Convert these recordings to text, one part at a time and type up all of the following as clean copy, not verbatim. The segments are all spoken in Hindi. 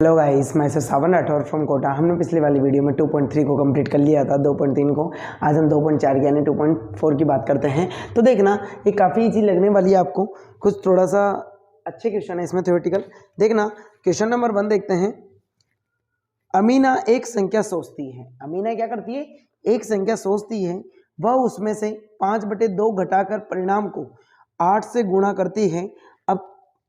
हेलो गाइस, मैं सावन राठौर फ्रॉम कोटा। हमने पिछली वाली वीडियो में 2.3 को कंप्लीट कर लिया था, 2.3 को। आज हम 2.4 यानी 2.4 की बात करते हैं। तो देखना, ये काफ़ी इजी लगने वाली है आपको। कुछ थोड़ा सा अच्छे क्वेश्चन है इसमें, थ्योरेटिकल। देखना, क्वेश्चन नंबर 1 देखते हैं। अमीना एक संख्या सोचती है। अमीना क्या करती है? एक संख्या सोचती है। वह उसमें से 5/2 घटाकर परिणाम को 8 से गुणा करती है। अब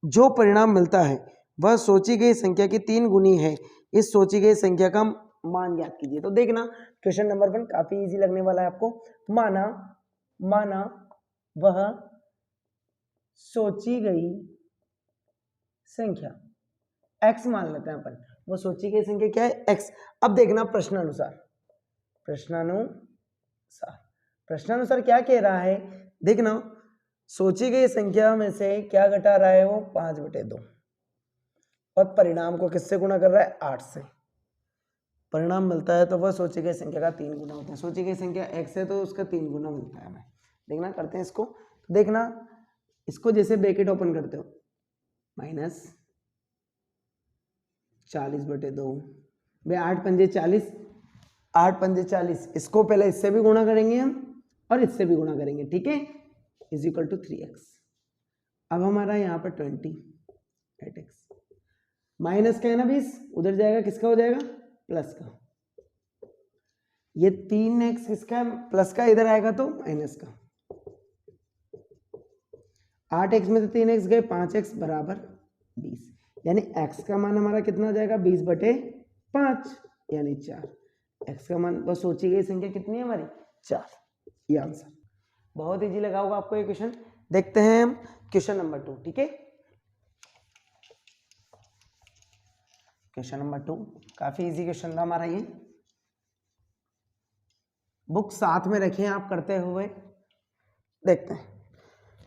जो परिणाम मिलता है वह सोची गई संख्या की 3 गुनी है। इस सोची गई संख्या का मान ज्ञात कीजिए। तो देखना, क्वेश्चन नंबर 1 काफी इजी लगने वाला है आपको। माना वह सोची गई संख्या x मान लेते हैं अपन। वो सोची गई संख्या क्या है? x। अब देखना, प्रश्नानुसार क्या कह रहा है? देखना, सोची गई संख्या में से क्या घटा रहा है? वो 5/2 और परिणाम को किससे गुणा कर रहा है? 8 से। परिणाम मिलता है तो वह सोची गई संख्या का 3 गुना होता है। सोची गई संख्या x है तो उसका 3 गुना मिलता है हमें। देखना, करते हैं इसको। देखना, इसको जैसे ब्रैकेट ओपन करते हो, -40/2 भाई 8 पंजे 40, 8 पंजे 40। इसको पहले इससे भी गुणा करेंगे हम और इससे भी गुणा करेंगे, ठीक है, = 3x। अब हमारा यहाँ पर 28x माइनस का है ना 20, उधर जाएगा, किसका हो जाएगा? प्लस का। ये 3x किसका है? प्लस का। इधर आएगा तो माइनस का। 8x में से 3x गए, 5x = 20। यानी x का मान हमारा कितना हो जाएगा? 20/5 यानी 4। x का मान, बस सोची गई संख्या कितनी है हमारी? 4। ये आंसर। बहुत इजी लगा होगा आपको ये क्वेश्चन। देखते हैं हम क्वेश्चन नंबर 2, ठीक है। क्वेश्चन नंबर 2 काफी इजी क्वेश्चन था हमारा ये। बुक साथ में रखें आप करते हुए। देखते हैं,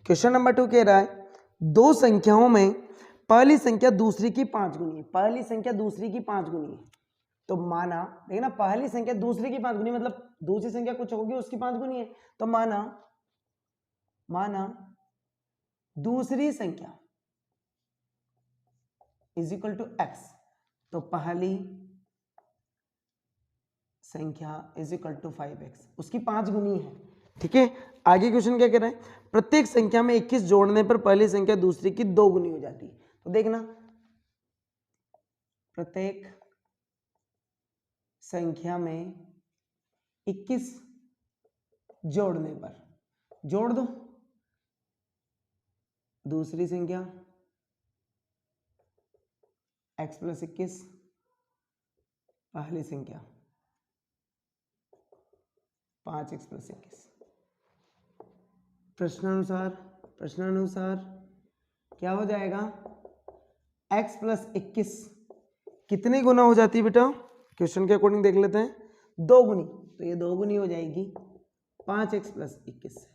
क्वेश्चन नंबर 2 कह रहा है, दो संख्याओं में पहली संख्या दूसरी की 5 गुनी है। पहली संख्या दूसरी की 5 गुनी है। तो माना, देखना, पहली संख्या दूसरी की 5 गुनी मतलब दूसरी संख्या कुछ होगी उसकी 5 गुनी है। तो माना दूसरी संख्या = x, तो पहली संख्या = 5x, उसकी 5 गुनी है, ठीक है। आगे क्वेश्चन क्या कह रहा है? प्रत्येक संख्या में 21 जोड़ने पर पहली संख्या दूसरी की 2 गुनी हो जाती है। तो देखना, प्रत्येक संख्या में 21 जोड़ने पर, जोड़ दो दूसरी संख्या x + 21, पहली संख्या 5x + 21। प्रश्नानुसार क्या हो जाएगा? x + 21 कितनी गुना हो जाती है बेटा? क्वेश्चन के अकॉर्डिंग देख लेते हैं। 2 गुनी। तो ये 2 गुनी हो जाएगी 5x + 21 से।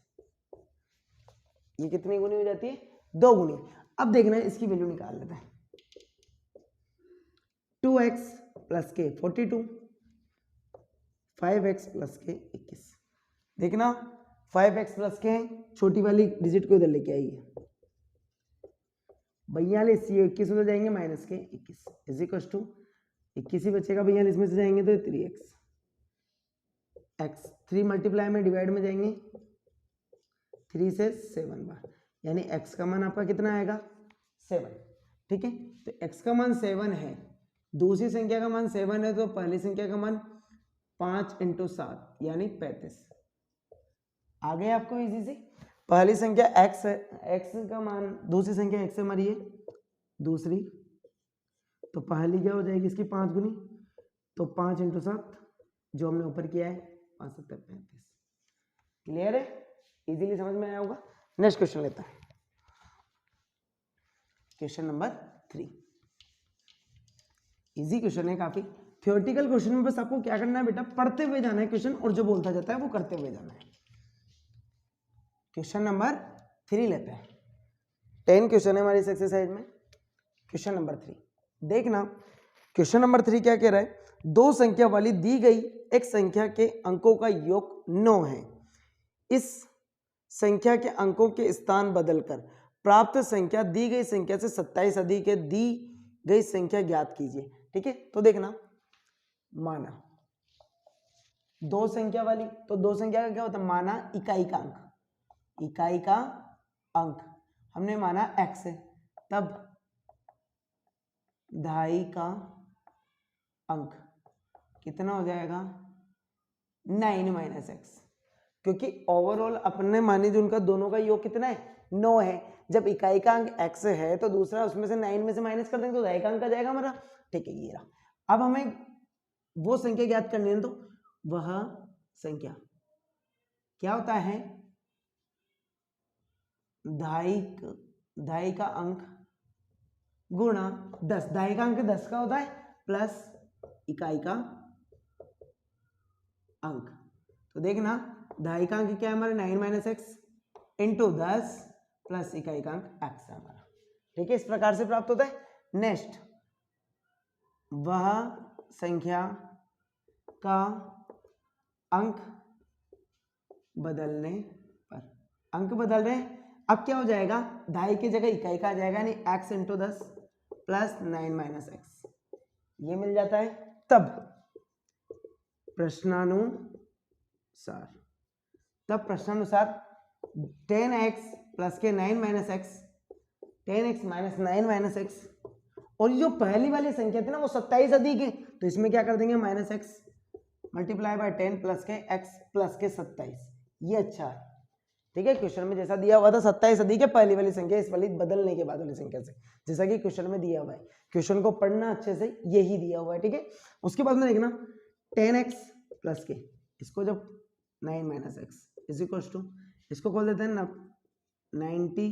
ये कितनी गुनी हो जाती है? 2 गुनी। अब देखना है, इसकी वैल्यू निकाल लेते हैं। 2x + k 42, 5x + k 21। देखना, 5x + k छोटी वाली डिजिट को इधर लेके आइए, 42, ये 21 हो जाएंगे, -k 21 = 21 ही बचेगा। 42 में से जाएंगे तो 3x, x 3 मल्टीप्लाई में डिवाइड में जाएंगे 3 से 7 बार, यानी x का मान आपका कितना आएगा? 7, ठीक है। तो x का मान 7 है, दूसरी संख्या का मान 7 है, तो पहली संख्या का मान 5 × 7 यानी 35। आ गए आपको इजी से? पहली संख्या x है, x का मान, दूसरी संख्या x है हमारी, ये दूसरी, तो पहली क्या हो जाएगी? इसकी 5 गुनी, तो 5 × 7 जो हमने ऊपर किया है, 5 × 7 = 35। क्लियर है? इजीली समझ में आया होगा। नेक्स्ट क्वेश्चन लेते हैं, क्वेश्चन नंबर 3। इजी क्वेश्चन है काफी। थ्योरेटिकल क्वेश्चन में बस आपको क्या करना है बेटा? पढ़ते हुए जाना है क्वेश्चन, और जो बोलता जाता है वो करते हुए जाना है। क्वेश्चन नंबर 3 लेते हैं। 10 क्वेश्चन है हमारी इस एक्सरसाइज में। क्वेश्चन नंबर 3 देखना, क्वेश्चन नंबर 3 क्या कह रहा है? दो संख्या वाली दी गई एक संख्या के अंकों का योग 9 है। इस संख्या के अंकों के स्थान बदलकर प्राप्त संख्या दी गई संख्या से 27 अधिक है, दी गई संख्या ज्ञात कीजिए। ठीक है। तो देखना, माना दो संख्या वाली, तो दो संख्या का क्या होता है, माना इकाई का अंक, इकाई का अंक हमने माना x है, तब दहाई का अंक कितना हो जाएगा 9 माइनस एक्स, क्योंकि ओवरऑल अपने माने जो उनका दोनों का योग कितना है 9 है। जब इकाई का अंक x है तो दूसरा उसमें से 9 में से माइनस कर देंगे तो दहाई का अंक आ जाएगा हमारा, ठीक है। ये रहा। अब हमें वो संख्या ज्ञात करनी है, तो वह संख्या क्या होता है, दहाई का अंक गुणा 10, दहाई का अंक 10 का होता है प्लस इकाई का अंक। तो देखना दहाई का अंक क्या है हमारे 9 माइनस एक्स इंटू 10 प्लस इकाई का अंक x है हमारा, ठीक है। इस प्रकार से प्राप्त होता है। नेक्स्ट, वह संख्या का अंक बदलने पर, अंक बदल रहे हैं, अब क्या हो जाएगा, दहाई की जगह इकाई का आ जाएगा, यानी x into 10 plus 9 minus x, ये मिल जाता है। तब प्रश्नानुसार 10x प्लस के 9 minus x, 10x minus 9 minus x, और ये जो पहली वाली संख्या थी ना वो 27 अधिक है, तो इसमें क्या कर देंगे minus x multiply by 10 plus के x प्लस के 27, ये अच्छा है, ठीक है। क्वेश्चन में जैसा दिया हुआ था 27 अधिक है पहली वाली संख्या इस वाली बदलने के बाद वाली संख्या से, जैसा कि क्वेश्चन में दिया हुआ है। क्वेश्चन को पढ़ना अच्छे से, यही दिया हुआ है, ठीक है। उसके बाद में देखना 10x प्लस के, इसको जब 9 minus x is equal to, इसको खोल देते हैं ना 90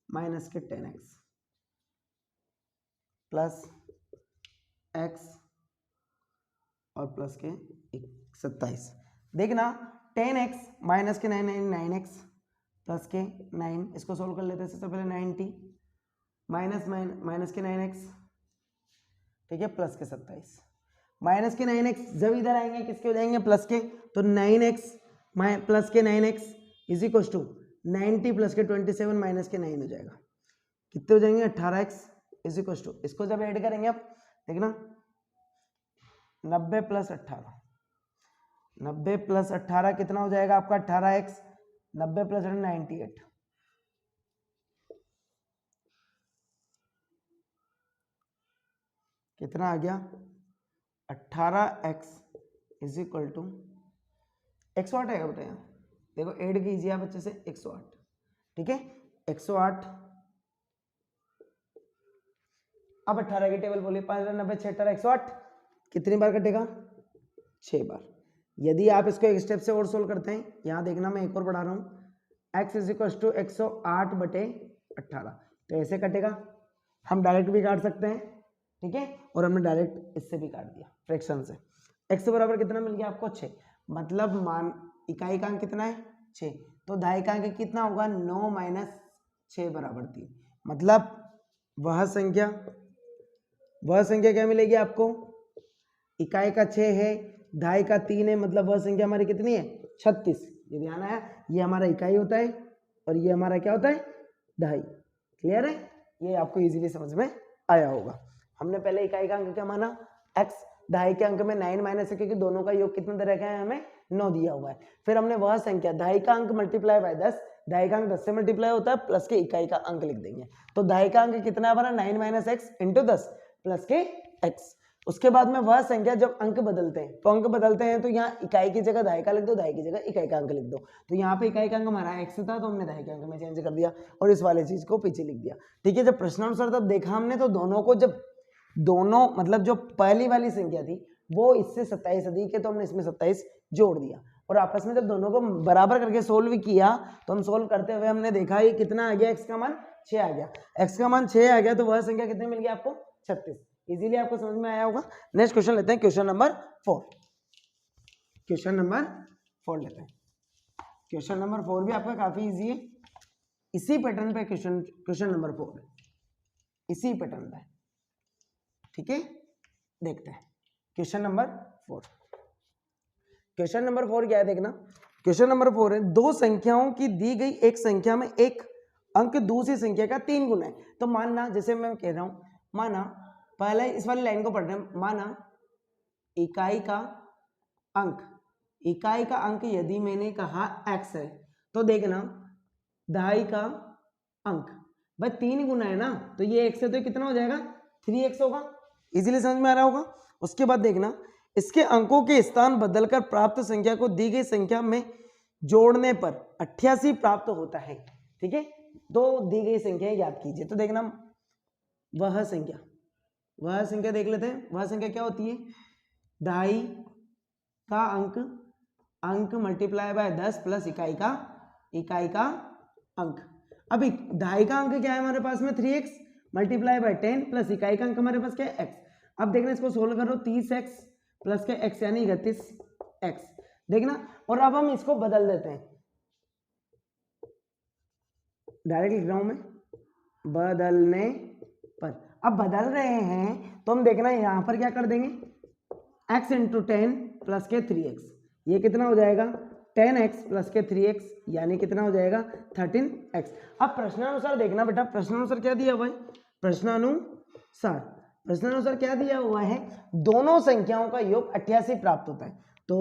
माइनस के 10x प्लस x और प्लस के 27। देखना 10x माइनस के 9x प्लस के 9, इसको सोल्व कर लेते हैं। सबसे पहले 90 माइनस के 9x, ठीक है, प्लस के 27, माइनस के 9x जब इधर आएंगे किसके हो जाएंगे प्लस के, तो 9x प्लस के 9x is equal to 90 plus के 27 माइनस के 9 हो जाएगा, कितने हो जाएंगे 18x इज इक्वल टू, इसको जब ऐड करेंगे आप देखना 90 प्लस 18, 90 प्लस 18 कितना हो जाएगा आपका 18x, 90 प्लस 98, कितना आ गया 18x इज इक्वल टू 108 आएगा बेटा, यहाँ देखो ऐड कीजिए आप अच्छे से 108, ठीक है 108। अब 18 की टेबल बोलिए, 5 90 6 18 108 कितनी बार कटेगा 6 बार। यदि आप इसको एक स्टेप से और सोल्व करते हैं, यहाँ देखना मैं एक और बढ़ा रहा हूँ, x इज इक्वल टू 108 बटे 18, तो ऐसे कटेगा, हम डायरेक्ट भी काट सकते हैं, ठीक है, और हमने डायरेक्ट इससे भी काट दिया फ्रैक्शन से। x बराबर कितना मिल गया आपको 6, मतलब मान इकाई का अंक कितना है 6, तो दहाई का अंक कितना होगा 9 माइनस 6 बराबर 3, मतलब वह संख्या क्या मिलेगी आपको, इकाई का 6 है, दहाई का 3 है, मतलब वह संख्या हमारी कितनी है 36। ये ध्यान आया, ये हमारा इकाई होता है और ये हमारा क्या होता है दहाई। क्लियर है, ये आपको इजीली समझ में आया होगा। हमने पहले इकाई का अंक क्या माना x, दहाई के अंक में 9 माइनस है क्योंकि दोनों का योग कितना दे रखा है हमें 9 दिया हुआ है। फिर हमने वह संख्या दहाई का अंक मल्टीप्लाई बाय 10, दहाई का अंक 10 से मल्टीप्लाई होता है प्लस के इकाई का अंक लिख देंगे, तो दहाई का अंक कितना है हमारा 9 माइनस एक्स इंटू 10 प्लस के x। उसके बाद में वह संख्या जब अंक बदलते हैं, तो अंक बदलते हैं तो यहाँ इकाई की जगह दहाई का लिख दो, दहाई की जगह इकाई का अंक लिख दो, तो यहाँ पे इकाई का अंक हमारा x था तो हमने दहाई के अंक में चेंज कर दिया और इस वाले चीज को पीछे लिख दिया, ठीक है। जब प्रश्नानुसार तब देखा हमने तो दोनों को, जब दोनों मतलब जो पहली वाली संख्या थी वो इससे 27 अधिक है तो हमने इसमें 27 जोड़ दिया, और आपस में जब दोनों को बराबर करके सोल्व किया तो हम सोल्व करते हुए हमने देखा ये कितना आ गया, x का मान 6 आ गया, x का मान 6 आ गया, तो वह संख्या कितनी मिल गई आपको 36। इजीली आपको समझ में आया होगा। नेक्स्ट क्वेश्चन लेते हैं, क्वेश्चन नंबर 4। क्वेश्चन नंबर 4 लेते हैं। क्वेश्चन नंबर 4 भी आपका काफी इजी है, इसी पैटर्न पे क्वेश्चन नंबर 4 है, इसी पैटर्न पे, ठीक है। देखते हैं क्वेश्चन नंबर 4। क्वेश्चन नंबर 4 क्या है देखना, क्वेश्चन नंबर 4 है, दो संख्याओं की दी गई एक संख्या में एक अंक दूसरी संख्या का 3 गुना है। तो मानना, जैसे मैं कह रहा हूं, माना पहले इस वाली लाइन को पढ़ रहे हैं। माना इकाई का अंक यदि मैंने कहा x है तो देखना दहाई का अंक भाई 3 गुना है ना, तो ये x है तो कितना हो जाएगा 3x होगा। इजीली समझ में आ रहा होगा। उसके बाद देखना इसके अंकों के स्थान बदलकर प्राप्त संख्या को दी गई संख्या में जोड़ने पर 88 प्राप्त होता है। ठीक है, दो दी गई संख्या याद कीजिए। तो देखना वह संख्या देख लेते हैं। वह संख्या क्या होती है, दहाई का अंक मल्टीप्लाई बाय 10 प्लस इकाई का अंक। अभी दहाई का अंक क्या है हमारे पास में 3x मल्टीप्लाई बाय 10 प्लस इकाई का अंक हमारे पास क्या है x। अब देखना इसको सोल्व करो 30x प्लस के x यानी 31x। देखना और अब हम इसको बदल देते हैं, डायरेक्ट लिख रहा हूं मैं बदलने पर। अब बदल रहे हैं तो हम देखना यहां पर क्या कर देंगे x इंटू 10 प्लस के 3x, ये कितना हो जाएगा 10x प्लस के 3x यानी कितना हो जाएगा 13x। अब प्रश्नानुसार देखना बेटा, प्रश्नानुसार क्या दिया हुआ है, प्रश्नानुसार क्या दिया हुआ है, दोनों संख्याओं का योग 88 प्राप्त होता है। तो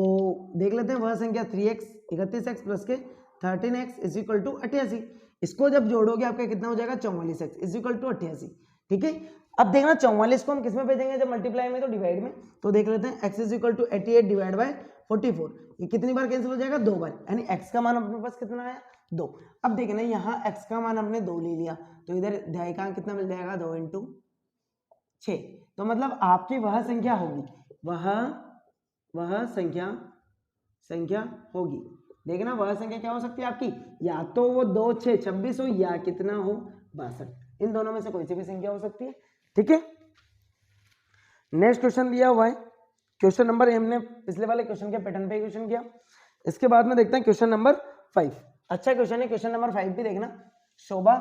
देख लेते हैं वह संख्या 3x 31x प्लस के 13x इज इक्वल टू 88। इसको जब जोड़ोगे आपका कितना हो जाएगा 44x इज इक्वल टू 88। ठीक है, अब देखना 44 को हम किस में भेजेंगे, जब मल्टीप्लाई में तो डिवाइड में। तो देख लेते हैं x is equal to 88 divide by 44, ये कितनी बार कैंसिल हो जाएगा 2 बार, यानी x का मान अपने पास कितना आया 2। अब देखना यहाँ x का मान हमने 2 ले लिया तो इधर दहाई का कितना मिल जाएगा 2 इंटू 6। तो मतलब आपकी वह संख्या होगी, वह संख्या होगी। देखना वह संख्या क्या हो सकती है आपकी, या तो वो 2 6 26 हो या कितना हो 62, इन दोनों में से कोई सी भी संख्या हो सकती है। ठीक है, नेक्स्ट क्वेश्चन दिया हुआ है क्वेश्चन नंबर, हमने पिछले वाले क्वेश्चन के पैटर्न पे क्वेश्चन किया। इसके बाद में देखते हैं क्वेश्चन नंबर 5। अच्छा क्वेश्चन है, क्वेश्चन नंबर 5 भी देखना। शोभा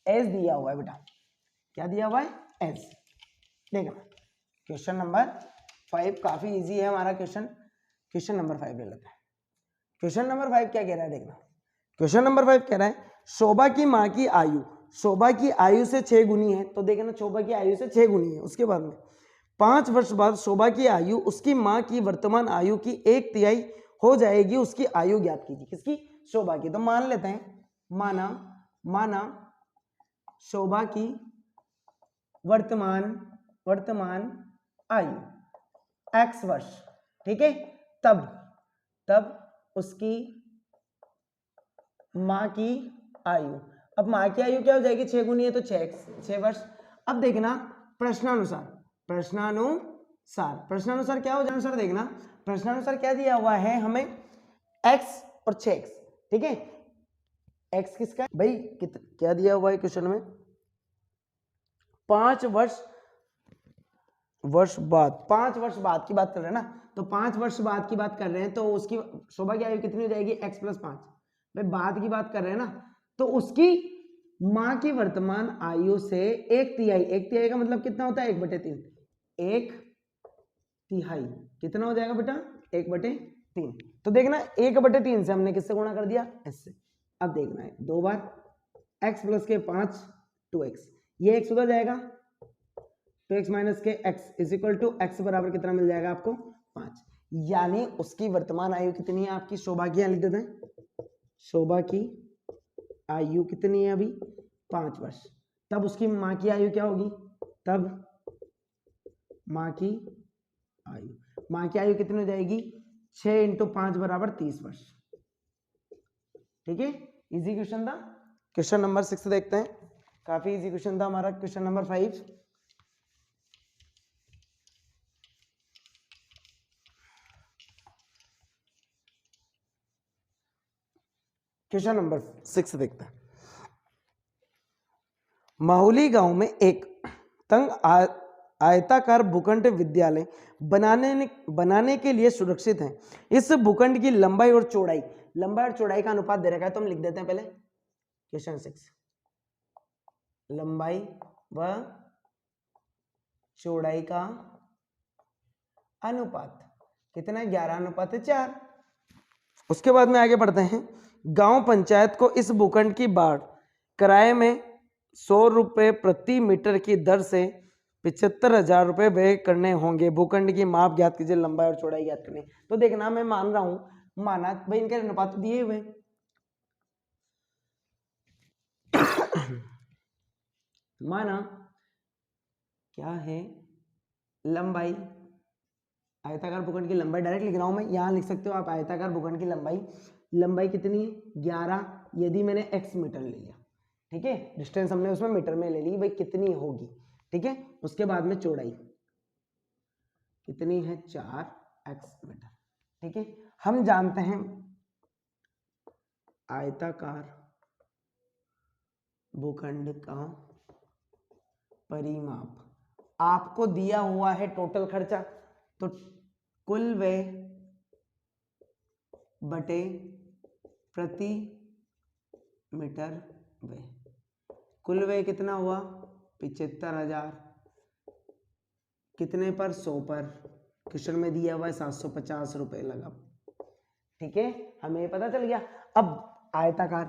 एस दिया हुआ है बेटा, क्या दिया हुआ है एस। देखना क्वेश्चन नंबर 5 काफी इजी है हमारा क्वेश्चन। क्वेश्चन नंबर 5 ले लेते हैं। क्वेश्चन नंबर 5 क्या कह रहा है, देखना क्वेश्चन नंबर 5 कह रहा है शोभा की माँ की आयु शोभा की आयु से 6 गुनी है। तो देखना शोभा की आयु से 6 गुनी है। उसके बाद में 5 वर्ष बाद शोभा की आयु उसकी माँ की वर्तमान आयु की 1/3 हो जाएगी, उसकी आयु ज्ञात कीजिए। किसकी, शोभा की। तो मान लेते हैं, माना शोभा की वर्तमान आयु x वर्ष। ठीक है, तब उसकी माँ की आयु, अब माँ की आयु क्या हो जाएगी 6 गुनी है तो 6 वर्ष। अब देखना प्रश्नानुसार क्या हो जाए अनुसार, देखना प्रश्नानुसार क्या दिया हुआ है हमें x और 6x। ठीक है, x किसका भाई, क्या दिया हुआ है क्वेश्चन में 5 वर्ष बाद 5 वर्ष बाद की बात कर रहे हैं ना, तो 5 वर्ष बाद की बात कर रहे हैं तो उसकी शोभा की आयु कितनी हो जाएगी x प्लस 5। भाई बाद की बात कर रहे हैं ना, तो उसकी माँ की वर्तमान आयु से 1/3 का मतलब कितना होता है 1/3, 1/3 कितना हो जाएगा बेटा 1/3। तो देखना 1/3 से हमने किससे गुणा कर दिया s से। अब देखना है 2 बार x प्लस के 5 2x, ये x उधर जाएगा तो x माइनस के x is equal to x बराबर कितना मिल जाएगा आपको 5। यानी उसकी वर्तमान आयु कितनी है आपकी शोभा की, लिख देते हैं शोभा की आयु कितनी है अभी 5 वर्ष। तब उसकी माँ की आयु क्या होगी, तब माँ की आयु कितनी हो जाएगी 6 इंटू 5 बराबर 30 वर्ष। ठीक है, इजी क्वेश्चन था। क्वेश्चन नंबर 6 देखते हैं, काफी इजी क्वेश्चन था हमारा क्वेश्चन नंबर 5। क्वेश्चन नंबर 6 देखते हैं। माहुली गांव में एक तंग आयताकार भूखंड विद्यालय बनाने के लिए सुरक्षित है। इस भूखंड की लंबाई और चौड़ाई का अनुपात दे रखा है, तो हम लिख देते हैं पहले क्वेश्चन 6, लंबाई व चौड़ाई का अनुपात कितना है 11:4। उसके बाद में आगे बढ़ते हैं। गांव पंचायत को इस भूखंड की बाढ़ किराए में 100 रुपये प्रति मीटर की दर से 75,000 रुपये व्यय करने होंगे। भूखंड की माप ज्ञात कीजिए, लंबाई और चौड़ाई ज्ञात करनी। तो देखना मैं मान रहा हूं, माना भाई इनके अनुपात दिए हुए माना क्या है, लंबाई, आयताकार भूखंड की लंबाई डायरेक्ट लिख रहा हूं मैं, यहां लिख सकते हो आप आयताकार भूखंड की लंबाई कितनी है 11, यदि मैंने x मीटर ले लिया, ठीक है, डिस्टेंस हमने उसमें मीटर में ले ली, भाई कितनी होगी, ठीक है। उसके बाद में चौड़ाई कितनी है 4x मीटर, ठीक है। हम जानते हैं आयताकार भूखंड का परिमाप, आपको दिया हुआ है टोटल खर्चा, तो कुल व्यय बटे प्रति मीटर व्यय, कुल व्यय कितना हुआ 75,000, कितने पर 100 पर, क्वेश्चन में दिया हुआ है 750 रुपए लगा, ठीक है, हमें पता चल गया। अब आयताकार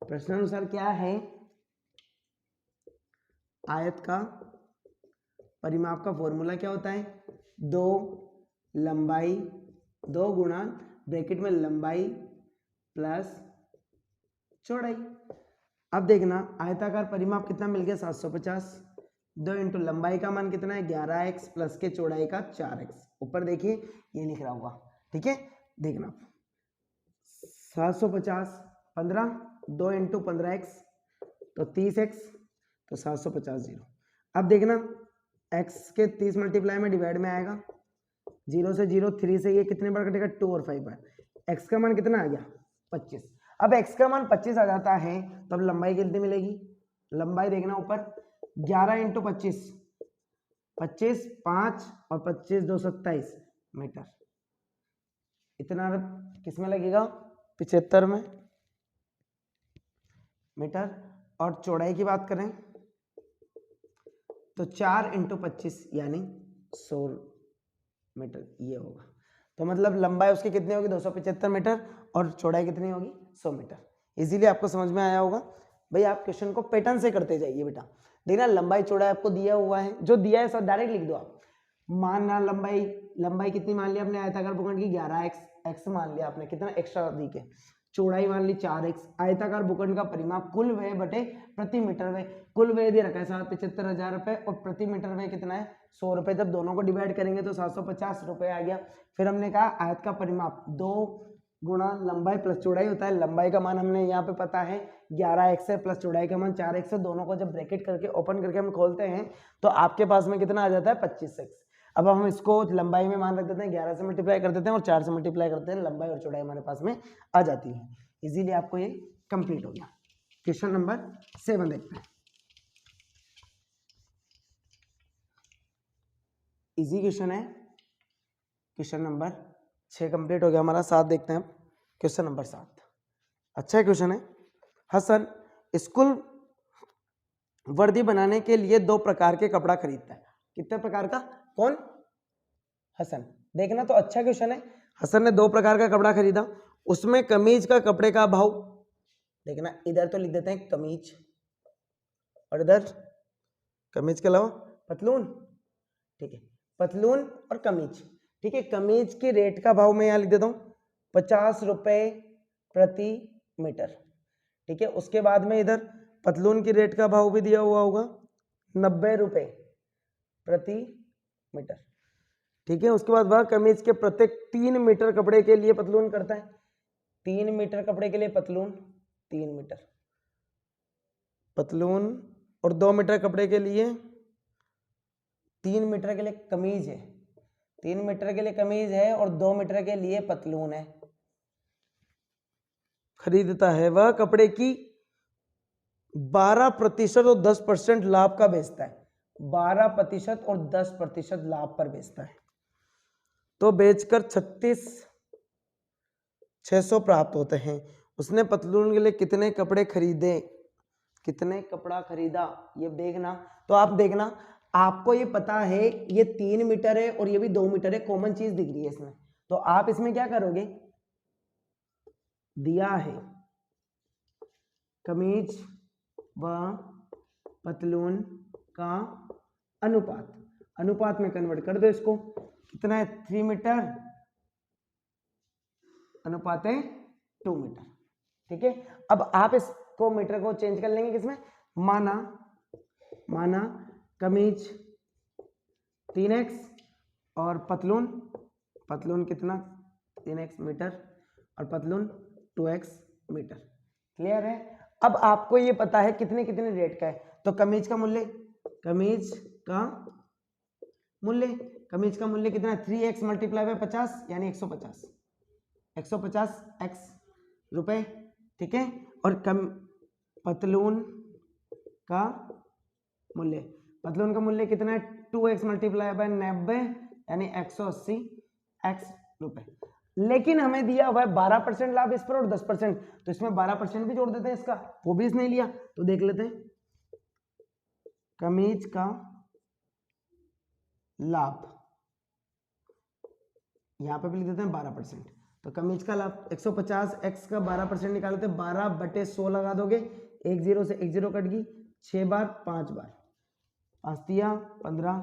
प्रश्नानुसार क्या है, आयत का परिमाप का फॉर्मूला क्या होता है, 2 लंबाई 2 गुणा ब्रैकेट में लंबाई प्लस चौड़ाई। अब देखना आयताकार परिमाप कितना मिल गया 750, 2 इंटू लंबाई का मान कितना है 11x प्लस के चौड़ाई का 4x, ऊपर देखिए ये लिख रहा होगा, ठीक है। देखना 750 15, 2 इंटू 15x तो 30x, तो 750 जीरो। अब देखना x के 30 मल्टीप्लाई में डिवाइड में आएगा, 0 से 0, 3 से ये कितने बार कटेगा 2 और 5 बार, x का मान कितना आ गया 25। अब x का मान 25 आ जाता है, तब लंबाई कितनी मिलेगी, लंबाई देखना ऊपर 11 इंटू 25, 25 5 और 25 2 27 मीटर, इतना किस में लगेगा 75 में मीटर। और चौड़ाई की बात करें तो 4 इंटू 25 यानी 100 मीटर ये होगा, तो मतलब लंबाई उसकी कितनी होगी 275 मीटर और चौड़ाई कितनी होगी 100 मीटर। इजीली आपको समझ में आया होगा। भाई आप क्वेश्चन को पैटर्न से करते जाइए बेटा, देखना लंबाई चौड़ाई आपको दिया हुआ है, जो दिया है सब डायरेक्ट लिख दो आप। मानना लंबाई कितनी मान लिया आपने आयताकार भूखंड की 11x मान लिया आपने, कितना एक्स्ट्रा दी के, चौड़ाई मान ली 4x, आयताकार भूखंड का परिमाप कुल व्यय बटे प्रति मीटर व्यय, कुल व्यय दे रखा है 75,000 रुपए और प्रति मीटर व्यय कितना है 100 रुपए, जब दोनों को डिवाइड करेंगे तो 750 रुपए आ गया। फिर हमने कहा आयत का परिमाप 2 गुणा लंबाई प्लस चौड़ाई होता है, लंबाई का मान हमने यहाँ पे पता है 11x है प्लस चौड़ाई का मान 4x है, दोनों को जब ब्रैकेट करके ओपन करके हम खोलते हैं तो आपके पास में कितना आ जाता है 25x। अब हम इसको लंबाई में मान रख देते हैं, 11 से मल्टीप्लाई कर देते हैं और 4 से मल्टीप्लाई करते हैं, लंबाई और चौड़ाई हमारे पास में आ जाती है। इजीली आपको ये कंप्लीट हो गया। क्वेश्चन नंबर 7 देखते हैं, इजी क्वेश्चन है, क्वेश्चन नंबर 6 कंप्लीट हो गया हमारा। 7 देखते हैं, क्वेश्चन नंबर 7 अच्छा क्वेश्चन है। हसन स्कूल वर्दी बनाने के लिए 2 प्रकार के कपड़ा खरीदता है, कितने प्रकार का, कौन, हसन। देखना तो अच्छा क्वेश्चन है, हसन ने 2 प्रकार का कपड़ा खरीदा, उसमें कमीज का कपड़े का भाव, देखना इधर तो लिख देते हैं कमीज और इधर कमीज के अलावा पतलून, ठीक है, पतलून और कमीज, ठीक है। कमीज के रेट का भाव मैं यहाँ लिख देता हूँ 50 रुपए प्रति मीटर, ठीक है। उसके बाद में इधर पतलून की रेट का भाव भी दिया हुआ होगा 90 रुपए प्रति मीटर, ठीक है। उसके बाद वह कमीज के प्रत्येक 3 मीटर कपड़े के लिए पतलून करता है, 3 मीटर कपड़े के लिए पतलून 3 मीटर पतलून और 2 मीटर कपड़े के लिए 3 मीटर के लिए कमीज है, 3 मीटर के लिए कमीज है और 2 मीटर के लिए पतलून है, खरीदता है। वह कपड़े की 12% और 10% लाभ का बेचता है, 12% और 10% लाभ पर बेचता है, तो बेचकर 36,600 प्राप्त होते हैं। उसने पतलून के लिए कितने कपड़े खरीदे, कितने कपड़ा खरीदा, ये देखना। तो आप देखना आपको ये पता है ये 3 मीटर है और ये भी 2 मीटर है, कॉमन चीज दिख रही है इसमें, तो आप इसमें क्या करोगे, दिया है कमीज व पतलून का अनुपात, अनुपात में कन्वर्ट कर दो इसको, कितना है 3 मीटर अनुपात है 2 मीटर। ठीक है, अब आप इसको मीटर को चेंज कर लेंगे किसमें, माना कमीज 3x और पतलून कितना 3x मीटर और पतलून 2x मीटर। क्लियर है। अब आपको ये पता है कितने कितने रेट का है, तो कमीज का मूल्य कितना है 3x मल्टीप्लाई बाय 50 यानी 150 x रुपए। ठीक है, और पतलून का मूल्य कितना है 2x मल्टीप्लाई बाय 90 यानी 180 x रुपए। लेकिन हमें दिया हुआ है 12% लाभ इस पर और 10%, तो इसमें 12% भी जोड़ देते हैं इसका, वो भी इसने लिया, तो देख लेते हैं कमीज का लाभ, यहां पे भी लिख देते हैं 12%, तो कमीज का लाभ 150 x का 12% निकालते हैं, 12/100 लगा दोगे, 1 0 से 1 0 कट गई, 6 बार 5 बार 5 दिया 15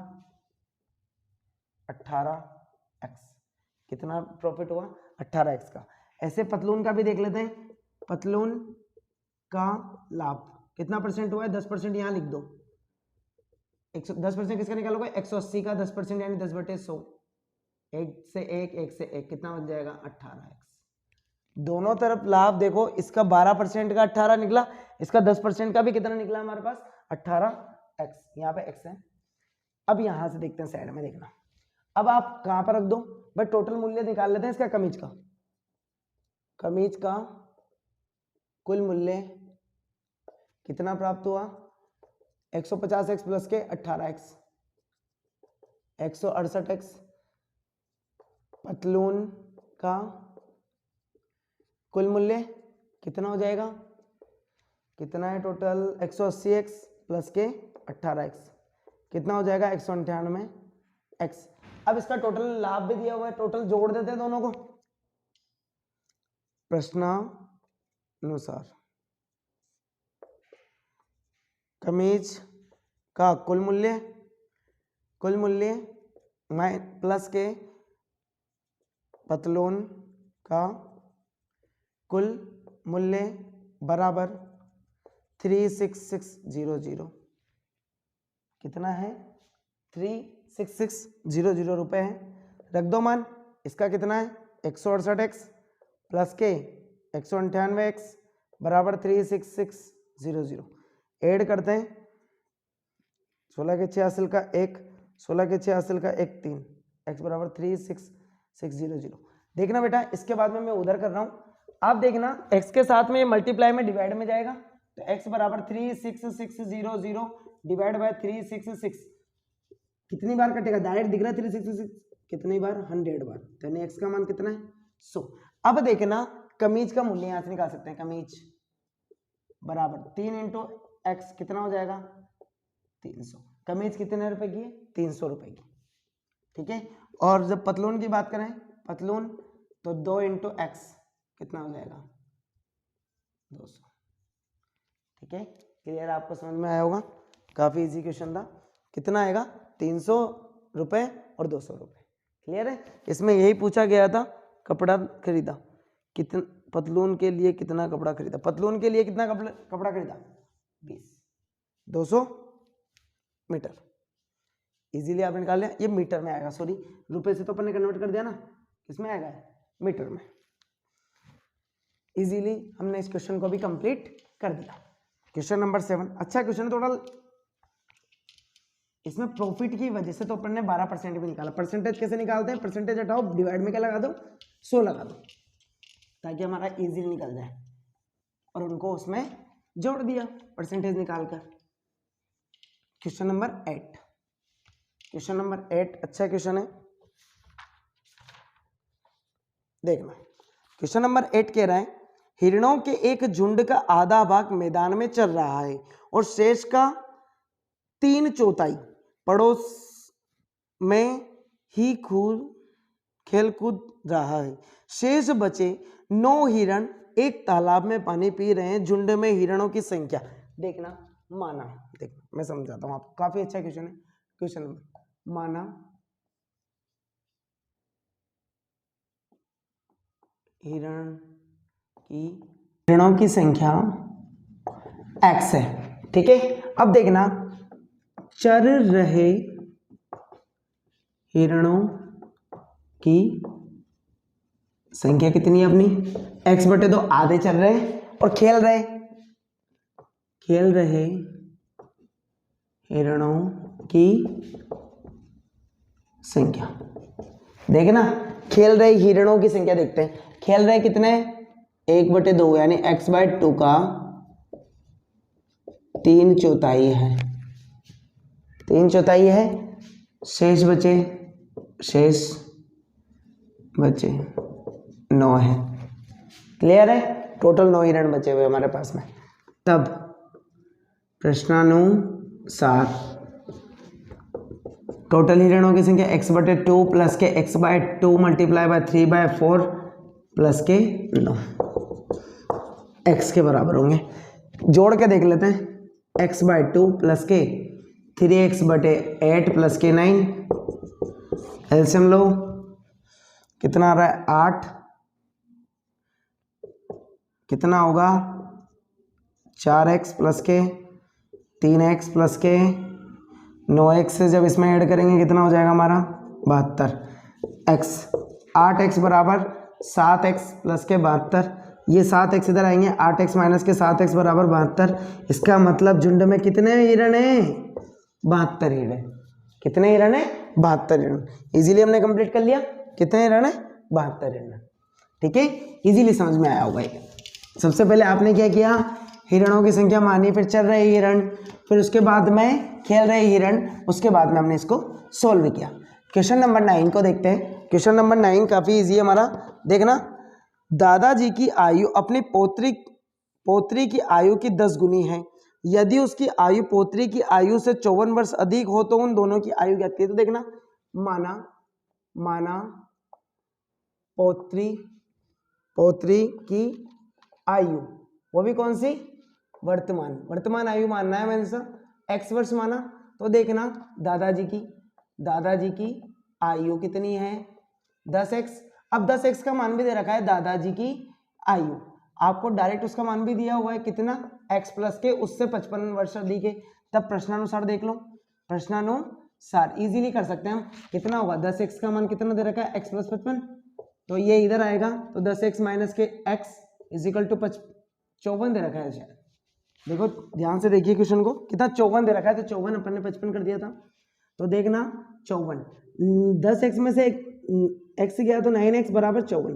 18x, कितना प्रॉफिट हुआ 18x का। ऐसे पतलून का भी देख लेते हैं, पतलून का लाभ कितना परसेंट हुआ है 10%, यहां लिख दो 10% किसका निकालोगे 180 का 10% यानी 10/100, 1 से 1 कितना बन जाएगा 18x। दोनों तरफ लाभ देखो, इसका 12% का 18 निकला, इसका 10% का भी कितना निकला हमारे पास 18x, यहाँ पे x है। अब यहां से देखते हैं साइड में, देखना अब आप कहां पर रख दो भाई, टोटल मूल्य निकाल लेते हैं इसका, कमीज का कुल मूल्य कितना प्राप्त हुआ 150x प्लस के 18x 168x, पतलून का कुल मूल्य कितना हो जाएगा, कितना है टोटल 180x प्लस के 18x, कितना हो जाएगा 198x। अब इसका टोटल लाभ भी दिया हुआ है, टोटल जोड़ देते हैं दोनों को प्रश्नानुसार। कमीज का कुल मूल्य प्लस के पतलून का कुल मूल्य बराबर 36600, कितना है 36600 रुपए है, रख दो मान, इसका कितना है 168x प्लस के 198x बराबर 36600, ऐड करते हैं 16 के 6 हासिल का 1, 16 के 6 हासिल का 1 3, x बराबर 36600। देखना बेटा, इसके बाद में मैं उधर कर रहा हूं, आप देखना x के साथ में ये मल्टीप्लाई में डिवाइड में जाएगा, तो x बराबर 36600 डिवाइड बाय 366, कितनी बार कटेगा डायरेक्ट दिख रहा है 366, कितनी बार 100 बार, तो यानी x का मान कितना है 100। अब देखना कमीज का मूल्य यहां से निकाल सकते हैं, कमीज बराबर 3 इंटू x कितना हो जाएगा 300, कमीज कितने रुपए की है 300 रुपए की। ठीक है, और जब पतलून की बात करें, पतलून तो 2 इंटू x कितना हो जाएगा 200। ठीक है, क्लियर, आपको समझ में आया होगा, काफी इजी क्वेश्चन था। कितना आएगा 300 रुपए और 200 रुपए। क्लियर है, इसमें यही पूछा गया था, कपड़ा खरीदा कितना, पतलून के लिए कितना कपड़ा खरीदा, पतलून के लिए कितना कपड़ा खरीदा 20, 200 मीटर, इजीली आपने निकाल लिया। ये मीटर में आएगा, सॉरी रुपए से तो अपन ने कन्वर्ट कर दिया ना, किसमें आएगा मीटर में। इजीली हमने इस क्वेश्चन को भी कंप्लीट कर दिया। क्वेश्चन नंबर 7 अच्छा क्वेश्चन, टोटल इसमें प्रॉफिट की वजह से तो अपन ने 12% भी निकाला। परसेंटेज कैसे निकालते हैं, परसेंटेज हटाओ, डिवाइड में क्या लगा दो 100 लगा दो, ताकि हमारा इजीली निकल जाए, और उनको उसमें जोड़ दिया परसेंटेज निकालकर। क्वेश्चन नंबर 8, क्वेश्चन नंबर 8 अच्छा क्वेश्चन है, देखना। क्वेश्चन नंबर 8 कह रहा है हिरणों के एक झुंड का आधा भाग मैदान में चल रहा है और शेष का 3/4 पड़ोस में ही खेल कूद रहा है। शेष बचे 9 हिरण एक तालाब में पानी पी रहे हैं। झुंड में हिरणों की संख्या देखना, माना देखना मैं समझाता हूँ आपको, काफी अच्छा क्वेश्चन है। क्वेश्चन नंबर, माना हिरणों की संख्या x है, ठीक है। अब देखना, चर रहे हिरणों की संख्या कितनी है अपनी, x बटे 2, आधे चल रहे और खेल रहे हिरणों की संख्या। देखना, खेल रहे हिरणों की संख्या देखते हैं, खेल रहे कितने, 1/2 यानी x/2 का 3/4 है, 3/4 है। शेष बचे 9 है। क्लियर है, टोटल 9 हिरण बचे हुए हमारे पास में। तब प्रश्नानुसार टोटल हिरणों की संख्या x/2 प्लस के x/2 मल्टीप्लाई बाय 3/4 प्लस के 9 x के बराबर होंगे। जोड़ के देख लेते हैं, x/2 प्लस के 3x/8 प्लस के 9, एलसीएम लो, कितना आ रहा है 8, कितना होगा 4x प्लस के 3x प्लस के 9x से जब इसमें ऐड करेंगे कितना हो जाएगा हमारा 72x, 8x बराबर 7x प्लस के 72, ये 7x इधर आएंगे, 8x माइनस के 7x बराबर 72। इसका मतलब झुंड में कितने हिरण है, 72 हिरण। कितने हिरण है, 72 हिरण। इजीली हमने कंप्लीट कर लिया, कितने हिरण है, 72 हिरण। ठीक है, इजीली समझ में आया होगा ये। सबसे पहले आपने क्या किया, हिरणों की संख्या मानी, फिर चल रहे हिरण, फिर उसके बाद में खेल रहे हिरण, उसके बाद में हमने इसको सोल्व किया। क्वेश्चन नंबर 9 को देखते हैं। क्वेश्चन नंबर 9 काफी इजी है हमारा। देखना, दादाजी की आयु अपनी पोत्री की आयु की 10 गुनी है। यदि उसकी आयु पोत्री की आयु से 54 वर्ष अधिक हो तो उन दोनों की आयु क्या है। तो देखना, माना पोत्री की आयु, वो भी कौन सी, वर्तमान आयु मानना है मैंने सर, x वर्ष माना। तो देखना, दादाजी की आयु कितनी है 10x। अब 10x का मान भी दे रखा है, दादाजी की आयु आपको डायरेक्ट उसका मान भी दिया हुआ है कितना, x प्लस के उससे 55 वर्ष अधिक है। तब प्रश्नानुसार देख लो, प्रश्नानुसार इजीली कर सकते हैं हम। कितना होगा, 10x का मान कितना दे रखा है, x प्लस 55, तो ये इधर आएगा, तो 10x माइनस के x इजिकल टू 54 दे रखा है शायद। देखो ध्यान से देखिए क्वेश्चन को, कितना 54 दे रखा है, तो 54 अपन ने 55 कर दिया था। तो देखना 54, 10x में से x गया तो 9x बराबर 54।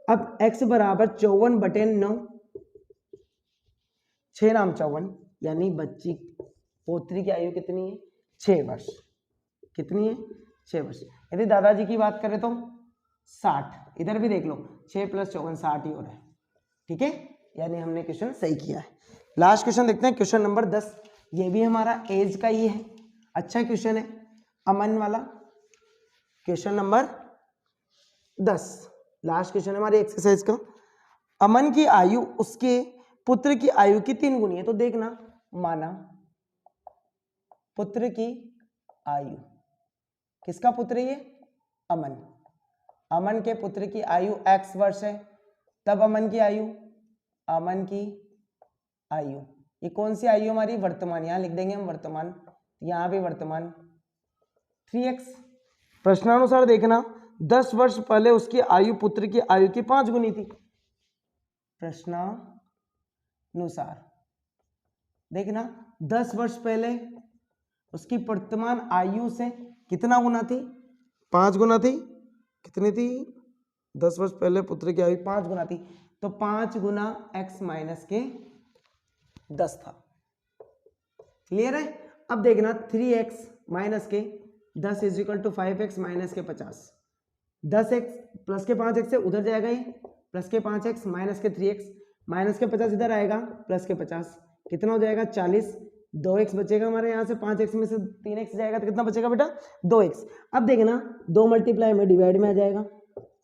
अब x बराबर 54 बटे 9, 6 नाम 54, यानी बच्ची पोत्री की आयु कितनी है, 6 वर्ष। कितनी है, 6 वर्ष। यदि दादाजी की बात करें तो 60, इधर भी देख लो 6 प्लस 54 60 ही हो रहा है। ठीक है, यानी हमने क्वेश्चन सही किया है। लास्ट क्वेश्चन देखते हैं, क्वेश्चन नंबर 10। ये भी हमारा एज का ही है, अच्छा क्वेश्चन है, अमन वाला। क्वेश्चन नंबर 10 लास्ट क्वेश्चन है हमारी एक्सरसाइज का। अमन की आयु उसके पुत्र की आयु की 3 गुनी है। तो देखना, माना पुत्र की आयु, किसका पुत्र है ये, अमन के पुत्र की आयु x वर्ष है। तब अमन की आयु ये कौन सी आयु हमारी, वर्तमान, यहां लिख देंगे हम वर्तमान, यहां भी वर्तमान 3x। प्रश्नानुसार देखना, 10 वर्ष पहले उसकी आयु पुत्र की आयु की 5 गुनी थी। प्रश्नानुसार देखना, 10 वर्ष पहले उसकी वर्तमान आयु से कितना गुना थी, 5 गुना थी। कितनी थी, 10 वर्ष पहले पुत्र की आयु 5 गुना थी, तो 5 गुना x माइनस के 10 था। क्लियर है। अब देखना, 3x माइनस के 10 is equal to 5x minus के 50। 10x प्लस के 5x से उधर जाएगा, ये प्लस के 5x माइनस के 3x माइनस के 50 इधर आएगा, प्लस के 50 कितना हो जाएगा 40। 2x बचेगा हमारे यहाँ से, 5x में से 3x जाएगा तो कितना बचेगा बेटा 2x। अब देखना, 2 मल्टीप्लाई में डिवाइड में आ जाएगा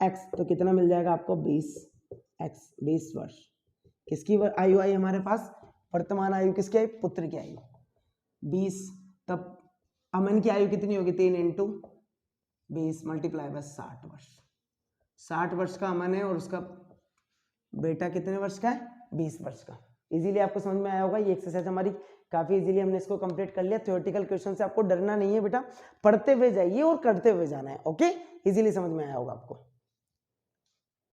x, तो कितना मिल जाएगा आपको 20x, 20 वर्ष। किसकी आयु आई हमारे पास, वर्तमान आयु किसकी आई, पुत्र की आयु। 20, तब अमन की आयु कितनी होगी 3 इंटू 20 मल्टीप्लाई बाय 60 वर्ष। 60 वर्ष का अमन है और उसका बेटा कितने वर्ष का है 20 वर्ष का। इजीली आपको समझ में आया होगा। ये एक्सरसाइज हमारी काफी इजीली हमने इसको कंप्लीट कर लिया। थ्योरेटिकल क्वेश्चन से आपको डरना नहीं है बेटा, पढ़ते हुए जाइए और करते हुए जाना है। ओके, इजीली समझ में आया होगा आपको।